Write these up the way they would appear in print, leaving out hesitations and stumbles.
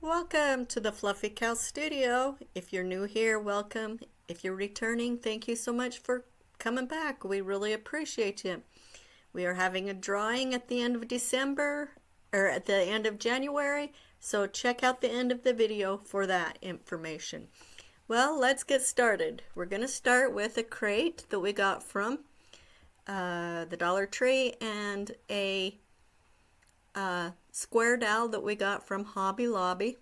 Welcome to the Fluffy Cow Studio. If you're new here, welcome. If you're returning, thank you so much for coming back. We really appreciate you. We are having a drawing at the end of December, or at the end of January, so check out the end of the video for that information. Well, let's get started. We're going to start with a crate that we got from the Dollar Tree and a square dowel that we got from Hobby Lobby.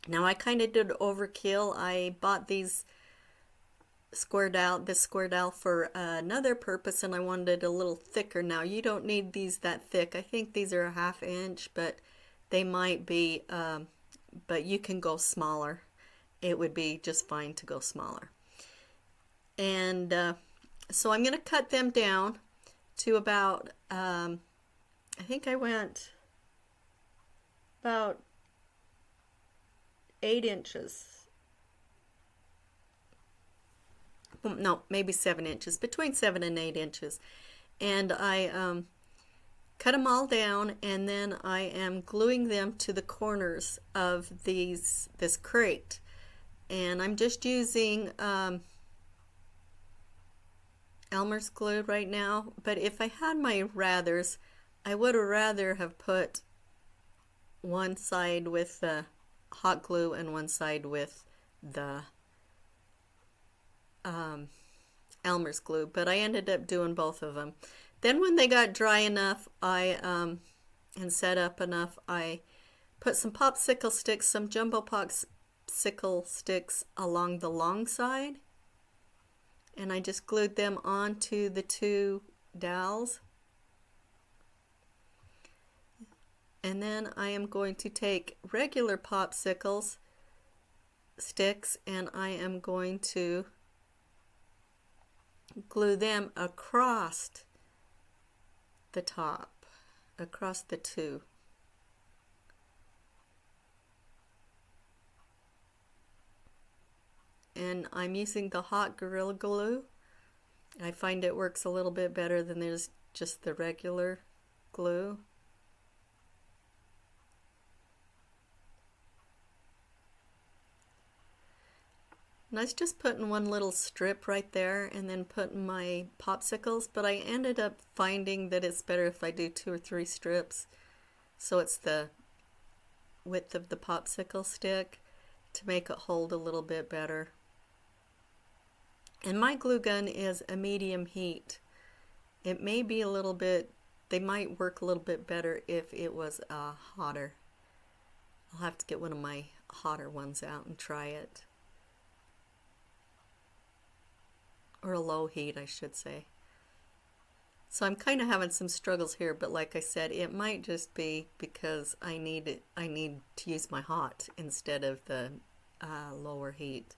Now I kind of did overkill. I bought these this square dowel for another purpose, and I wanted it a little thicker. Now you don't need these that thick. I think these are a 1/2 inch, but they might be, but you can go smaller. It would be just fine to go smaller. And so I'm going to cut them down to about, I think I went about 8 inches. No, maybe 7 inches, between 7 and 8 inches. And I cut them all down, and then I am gluing them to the corners of this crate. And I'm just using Elmer's glue right now, but if I had my rathers, I would have rather have put one side with the hot glue and one side with the Elmer's glue, but I ended up doing both of them. Then when they got dry enough, and set up enough, I put some popsicle sticks, some jumbo popsicle sticks along the long side, and I just glued them onto the two dowels. And then I am going to take regular popsicles sticks, and I am going to glue them across the top, across the two. And I'm using the hot Gorilla Glue. I find it works a little bit better than there's just the regular glue. And I was just putting one little strip right there and then putting my popsicles, but I ended up finding that it's better if I do 2 or 3 strips, so it's the width of the popsicle stick to make it hold a little bit better. And my glue gun is a medium heat. It may be a little bit, they might work a little bit better if it was hotter. I'll have to get one of my hotter ones out and try it. Or a low heat, I should say. So I'm kind of having some struggles here, but like I said, it might just be because I need to use my hot instead of the lower heat.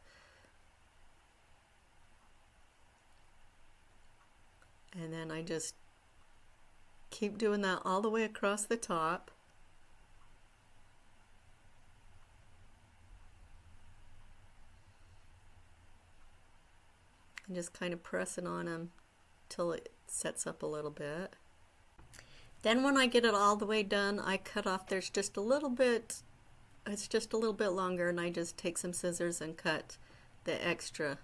And then I just keep doing that all the way across the top. And just kind of pressing on them till it sets up a little bit. Then when I get it all the way done, I cut off, there's just a little bit, it's just a little bit longer, and I just take some scissors and cut the extra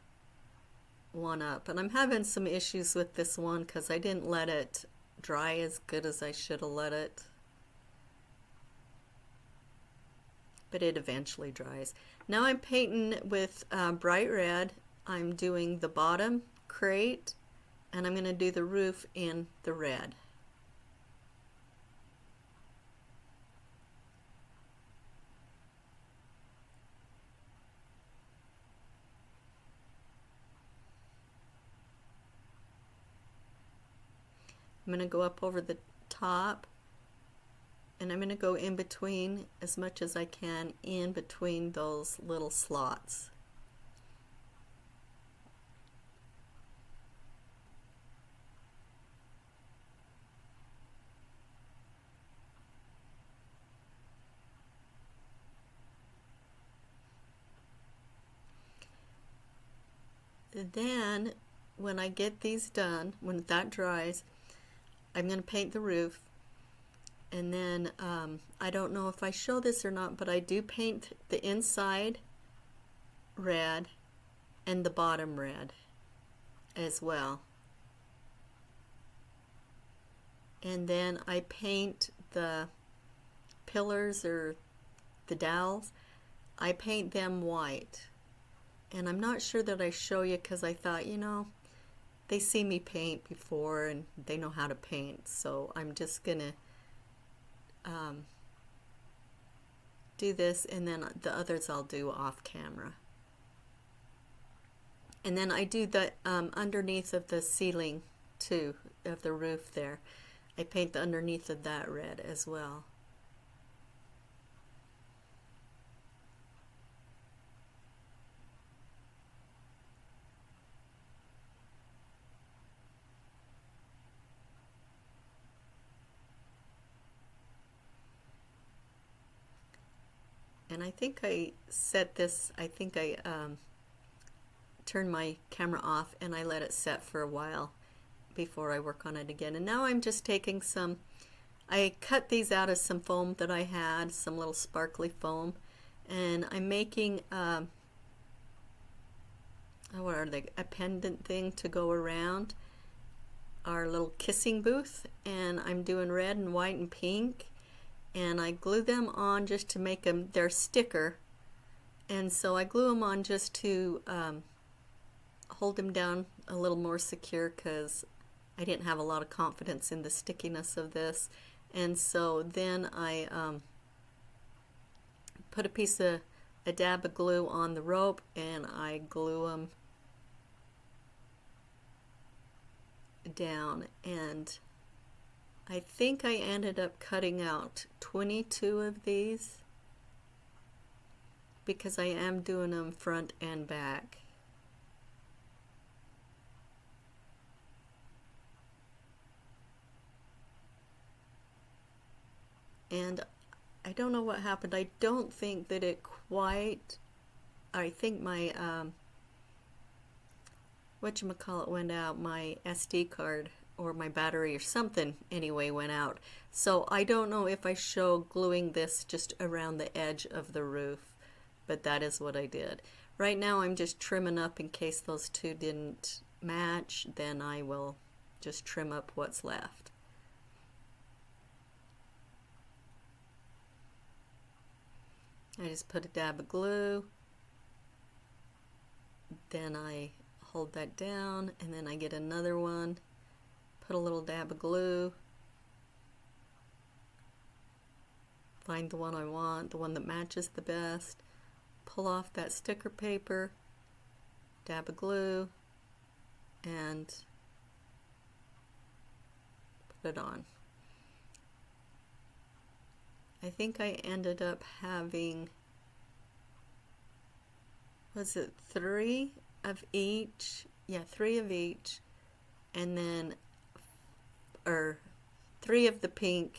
one up. And I'm having some issues with this one because I didn't let it dry as good as I should have let it. But it eventually dries. Now I'm painting with bright red. I'm doing the bottom crate, and I'm going to do the roof in the red. I'm going to go up over the top, and I'm going to go in between as much as I can in between those little slots. Then when I get these done, when that dries, I'm going to paint the roof, And then I don't know if I show this or not, but I do paint the inside red and the bottom red as well. And then I paint the pillars or the dowels. I paint them white. And I'm not sure that I show you because I thought, you know, they see me paint before and they know how to paint. So I'm just gonna do this, and then the others I'll do off camera. And then I do the underneath of the ceiling too, of the roof there. I paint the underneath of that red as well. And I think I set this, I think I turned my camera off and I let it set for a while before I work on it again. And now I'm just taking some, I cut these out of some foam that I had, some little sparkly foam, and I'm making what are they, a pendant thing to go around our little kissing booth, and I'm doing red and white and pink, and I glue them on just to make them, they're sticker, and so I glue them on just to hold them down a little more secure because I didn't have a lot of confidence in the stickiness of this. And so then I put a dab of glue on the rope, and I glue them down, and I think I ended up cutting out 22 of these because I am doing them front and back. And I don't know what happened. I don't think that it quite, I think my whatchamacallit went out, my SD card or my battery or something anyway went out. So I don't know if I show gluing this just around the edge of the roof, but that is what I did. Right now I'm just trimming up in case those two didn't match, then I will just trim up what's left. I just put a dab of glue, then I hold that down, and then I get another one, put a little dab of glue, find the one I want, the one that matches the best, pull off that sticker paper, dab of glue, and put it on. I think I ended up having, was it 3 of each? Yeah, 3 of each, and then, or 3 of the pink,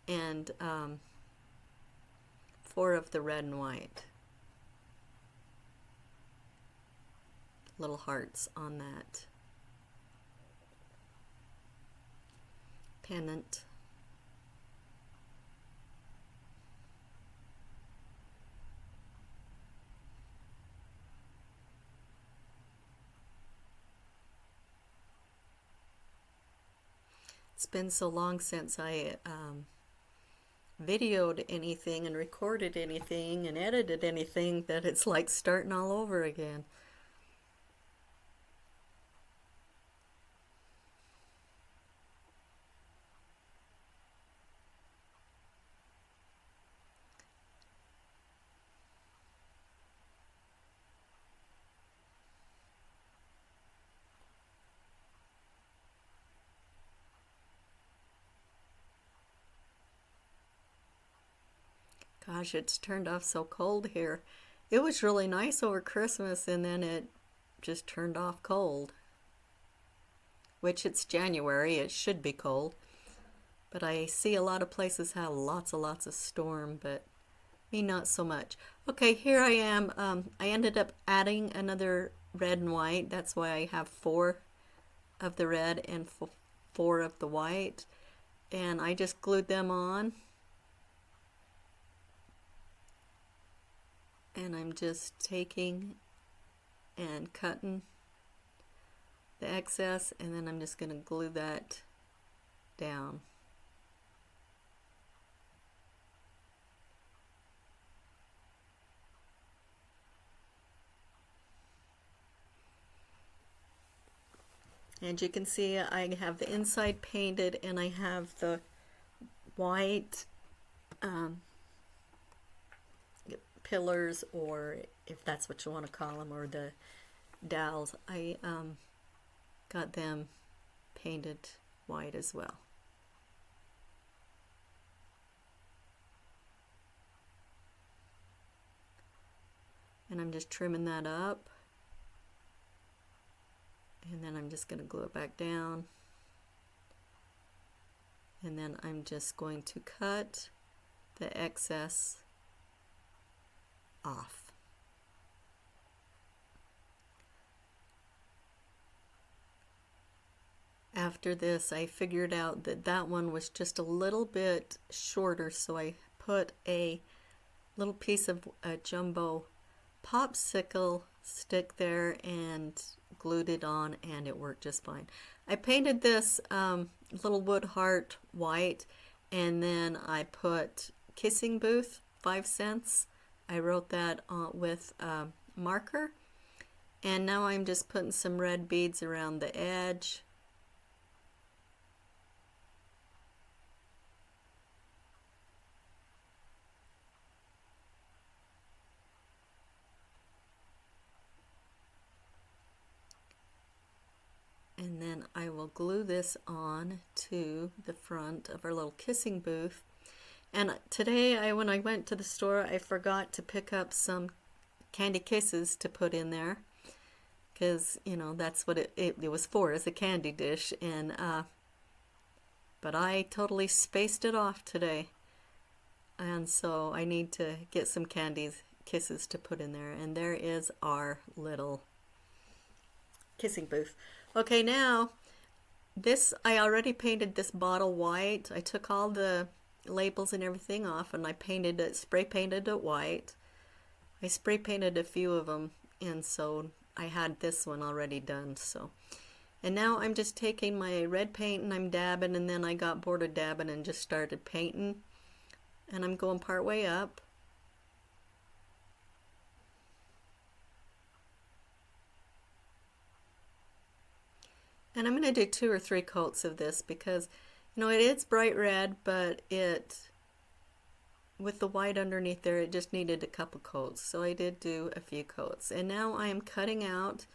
and 4 of the red and white. Little hearts on that pennant. It's been so long since I videoed anything and recorded anything and edited anything that it's like starting all over again. Gosh, it's turned off so cold here. It was really nice over Christmas, and then it just turned off cold. Which it's January, it should be cold. But I see a lot of places have lots of storm, but me not so much. Okay, here I am. I ended up adding another red and white. That's why I have 4 of the red and 4 of the white. and I just glued them on, and I'm just taking and cutting the excess, and then I'm just going to glue that down. And you can see I have the inside painted, and I have the white pillars, or if that's what you want to call them, or the dowels. I got them painted white as well. And I'm just trimming that up. And then I'm just going to glue it back down. And then I'm just going to cut the excess off. After this, I figured out that that one was just a little bit shorter, so I put a little piece of a jumbo popsicle stick there and glued it on, and it worked just fine. I painted this little wood heart white, and then I put kissing booth 5 cents. I wrote that with marker, and now I'm just putting some red beads around the edge. And then I will glue this on to the front of our little kissing booth. And today, when I went to the store, I forgot to pick up some candy kisses to put in there, because you know that's what it was for, as a candy dish. And but I totally spaced it off today, and so I need to get some kisses to put in there. And there is our little kissing booth. Okay, now this, I already painted this bottle white. I took all the labels and everything off, and I painted it, spray painted it white. I spray painted a few of them, and so I had this one already done. So, and now I'm just taking my red paint and I'm dabbing, and then I got bored of dabbing and just started painting, and I'm going part way up. And I'm going to do 2 or 3 coats of this, because you know it is bright red, but it, with the white underneath there, it just needed a couple coats. So I did do a few coats. And now I am cutting out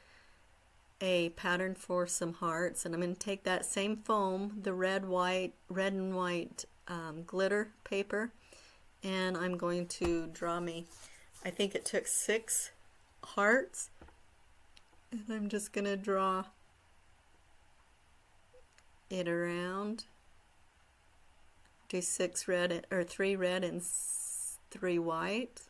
a pattern for some hearts, and I'm going to take that same foam, the red and white glitter paper, and I'm going to draw me, I think it took 6 hearts, and I'm just going to draw it around. Do 6 red, or 3 red and 3 white.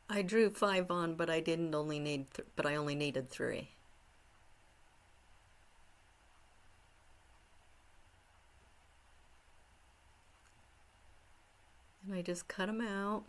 I drew 5 on, but I didn't only need, but I only needed 3. And I just cut them out.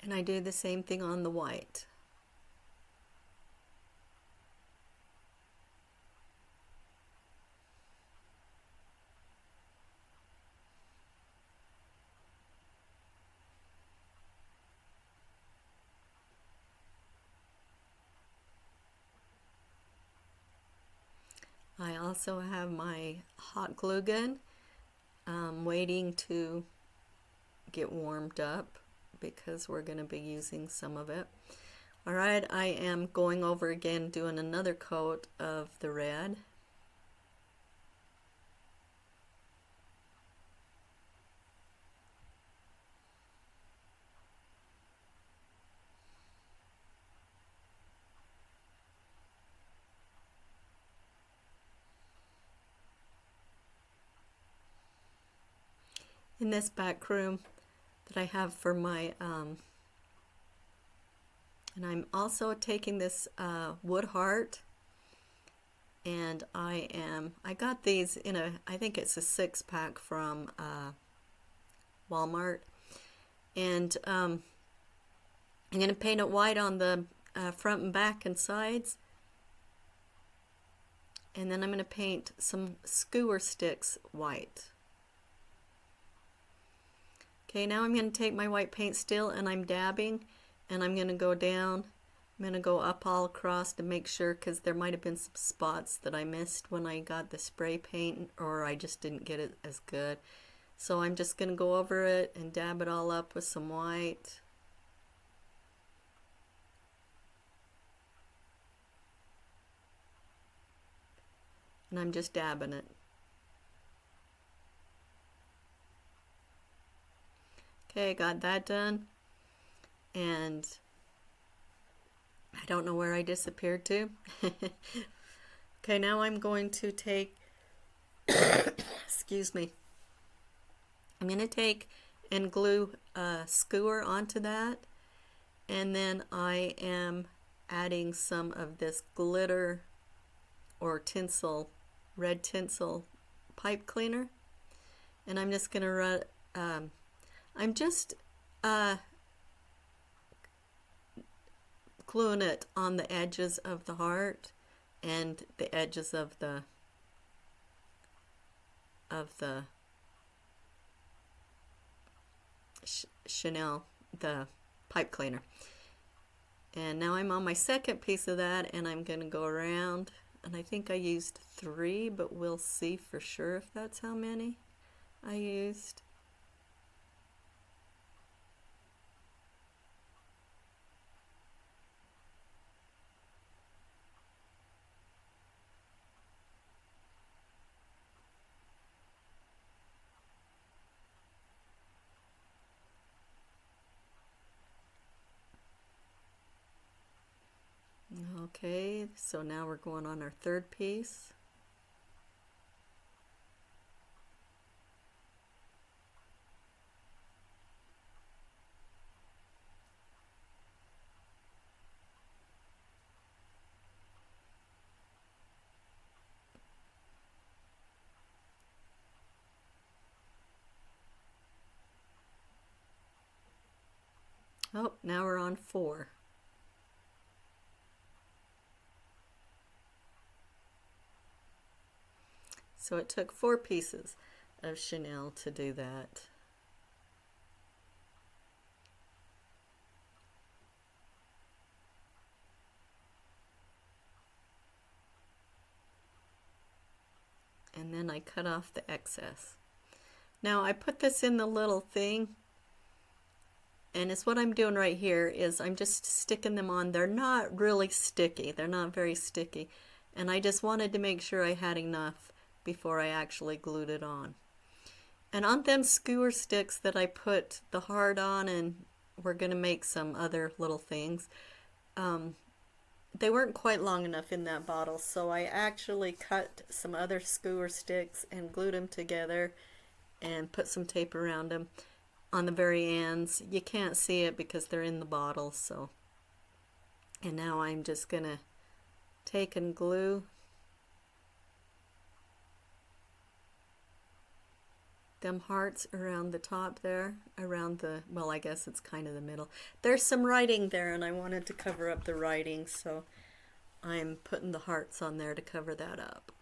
And I do the same thing on the white. I also have my hot glue gun waiting to get warmed up because we're going to be using some of it. Alright, I am going over again doing another coat of the red. In this back room that I have for my and I'm also taking this wood heart, and I got these in I think it's a 6-pack from Walmart, and I'm going to paint it white on the front and back and sides, and then I'm going to paint some skewer sticks white. Okay, now I'm going to take my white paint still and I'm dabbing, and I'm going to go down. I'm going to go up all across to make sure, because there might have been some spots that I missed when I got the spray paint, or I just didn't get it as good. So I'm just going to go over it and dab it all up with some white. And I'm just dabbing it. Okay, got that done. And I don't know where I disappeared to. Okay, now I'm going to take, excuse me, I'm going to take and glue a skewer onto that, and then I am adding some of this glitter or tinsel, red tinsel pipe cleaner, and I'm just going to run, I'm just gluing it on the edges of the heart and the edges of the Chanel, the pipe cleaner. And now I'm on my second piece of that, and I'm going to go around, and I think I used 3, but we'll see for sure if that's how many I used. Okay, so now we're going on our third piece. Oh, now we're on 4. So it took 4 pieces of Chanel to do that. And then I cut off the excess. Now I put this in the little thing, and it's what I'm doing right here is I'm just sticking them on. They're not really sticky. They're not very sticky. And I just wanted to make sure I had enough before I actually glued it on. And on them skewer sticks that I put the heart on, and we're going to make some other little things, they weren't quite long enough in that bottle, so I actually cut some other skewer sticks and glued them together and put some tape around them on the very ends. You can't see it because they're in the bottle, so. And now I'm just going to take and glue them hearts around the top there, around the, well, I guess it's kind of the middle. There's some writing there, and I wanted to cover up the writing, so I'm putting the hearts on there to cover that up.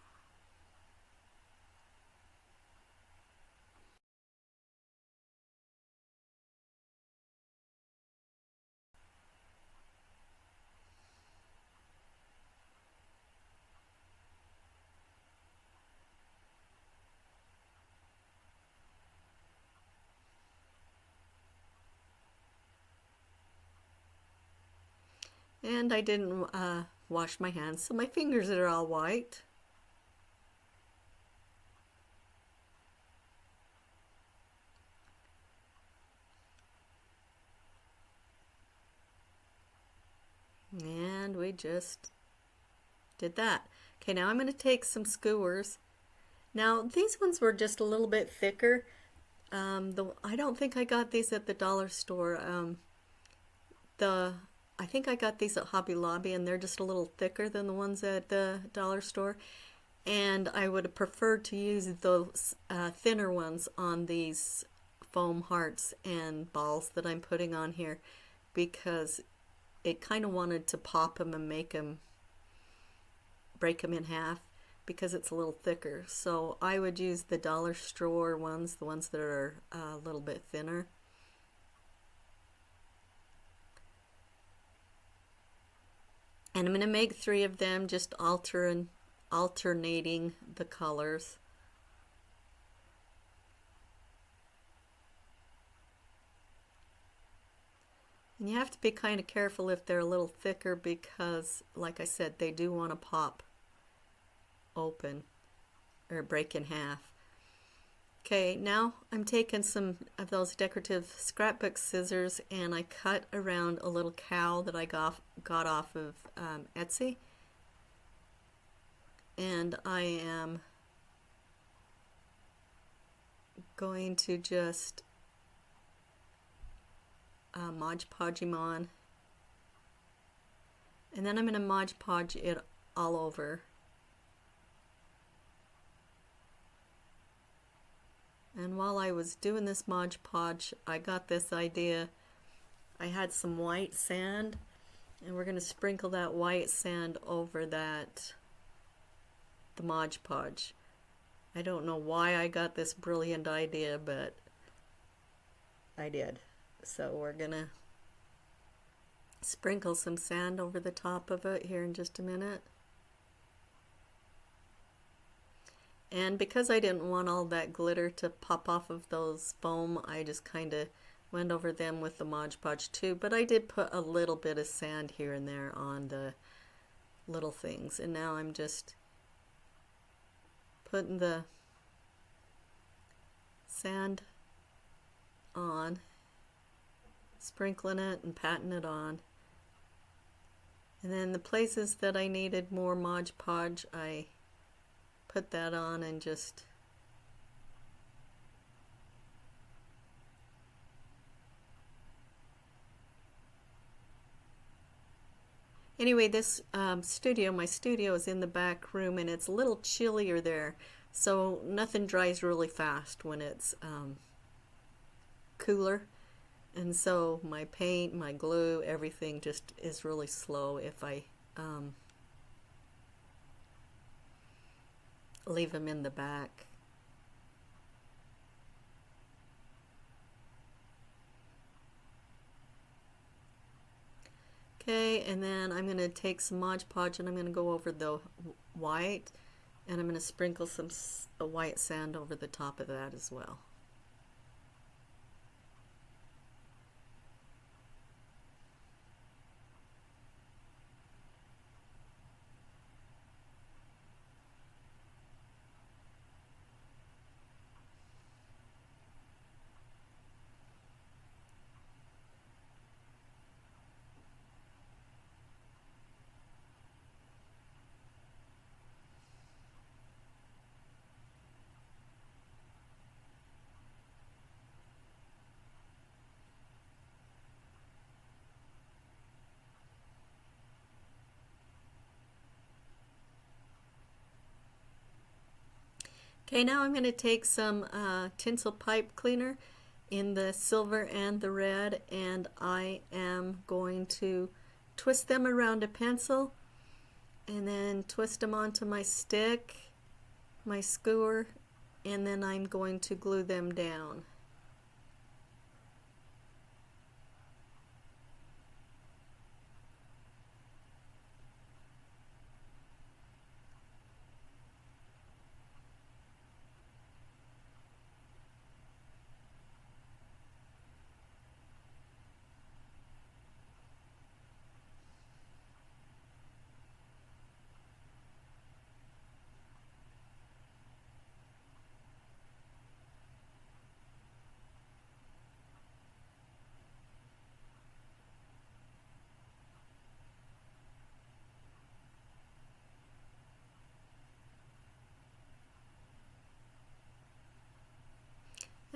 And I didn't wash my hands, so my fingers are all white. And we just did that. Okay, now I'm going to take some skewers. Now these ones were just a little bit thicker. I don't think I got these at the dollar store. I think I got these at Hobby Lobby, and they're just a little thicker than the ones at the dollar store. And I would have preferred to use those thinner ones on these foam hearts and balls that I'm putting on here, because it kind of wanted to pop them and break them in half, because it's a little thicker. So I would use the dollar store ones, the ones that are a little bit thinner. And I'm going to make 3 of them, just alternating the colors. And you have to be kind of careful if they're a little thicker, because, like I said, they do want to pop open or break in half. Okay, now I'm taking some of those decorative scrapbook scissors, and I cut around a little cow that I got off of Etsy. And I am going to just Mod Podge him on. And then I'm going to Mod Podge it all over. And while I was doing this Mod Podge, I got this idea. I had some white sand, and we're going to sprinkle that white sand over the Mod Podge. I don't know why I got this brilliant idea, but I did. So we're going to sprinkle some sand over the top of it here in just a minute. And because I didn't want all that glitter to pop off of those foam, I just kind of went over them with the Mod Podge too. But I did put a little bit of sand here and there on the little things. And now I'm just putting the sand on, sprinkling it and patting it on. And then the places that I needed more Mod Podge, I put that on and just anyway, this my studio is in the back room, and it's a little chillier there, so nothing dries really fast when it's cooler. And so my paint, my glue, everything just is really slow if I leave them in the back. Okay, and then I'm going to take some Mod Podge, and I'm going to go over the white, and I'm going to sprinkle some white sand over the top of that as well. Okay, now I'm going to take some tinsel pipe cleaner in the silver and the red, and I am going to twist them around a pencil and then twist them onto my stick, my skewer, and then I'm going to glue them down.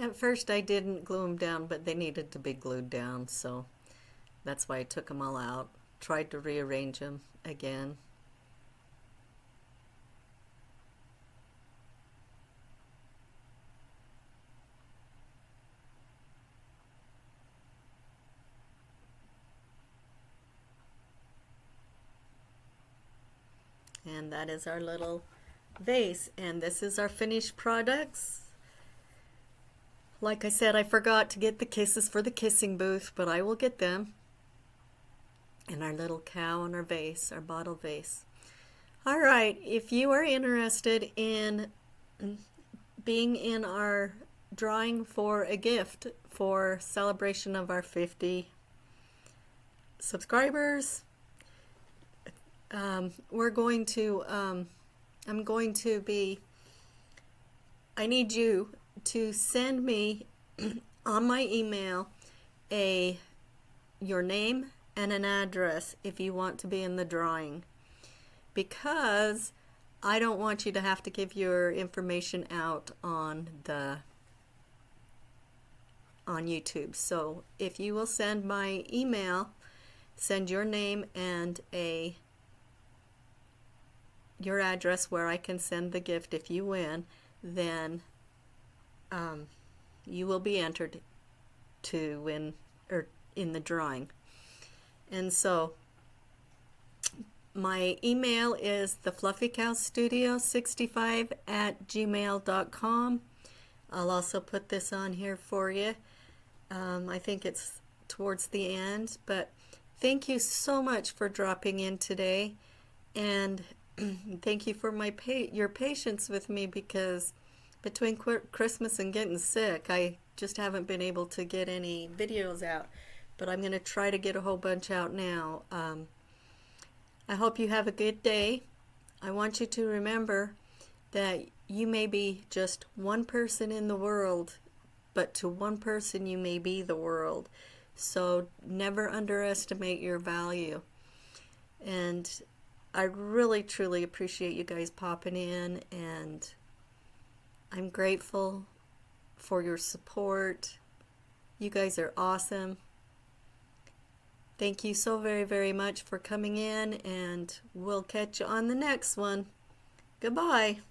At first I didn't glue them down, but they needed to be glued down, so that's why I took them all out. Tried to rearrange them again. And that is our little vase, and this is our finished products. Like I said, I forgot to get the kisses for the kissing booth, but I will get them. And our little cow and our vase, our bottle vase. All right, if you are interested in being in our drawing for a gift for celebration of our 50 subscribers, I need you to send me on my email your name and an address if you want to be in the drawing, because I don't want you to have to give your information out on YouTube. So if you will send my email, send your name and your address where I can send the gift if you win, then you will be entered to win or in the drawing. And so my email is thefluffycowstudio65@gmail.com. I'll also put this on here for you. I think it's towards the end, but thank you so much for dropping in today, and thank you for your patience with me, because between Christmas and getting sick, I just haven't been able to get any videos out, but I'm going to try to get a whole bunch out now. I hope you have a good day. I want you to remember that you may be just one person in the world, but to one person you may be the world. So never underestimate your value. And I really truly appreciate you guys popping in, and I'm grateful for your support. You guys are awesome. Thank you so very, very much for coming in, and we'll catch you on the next one. Goodbye.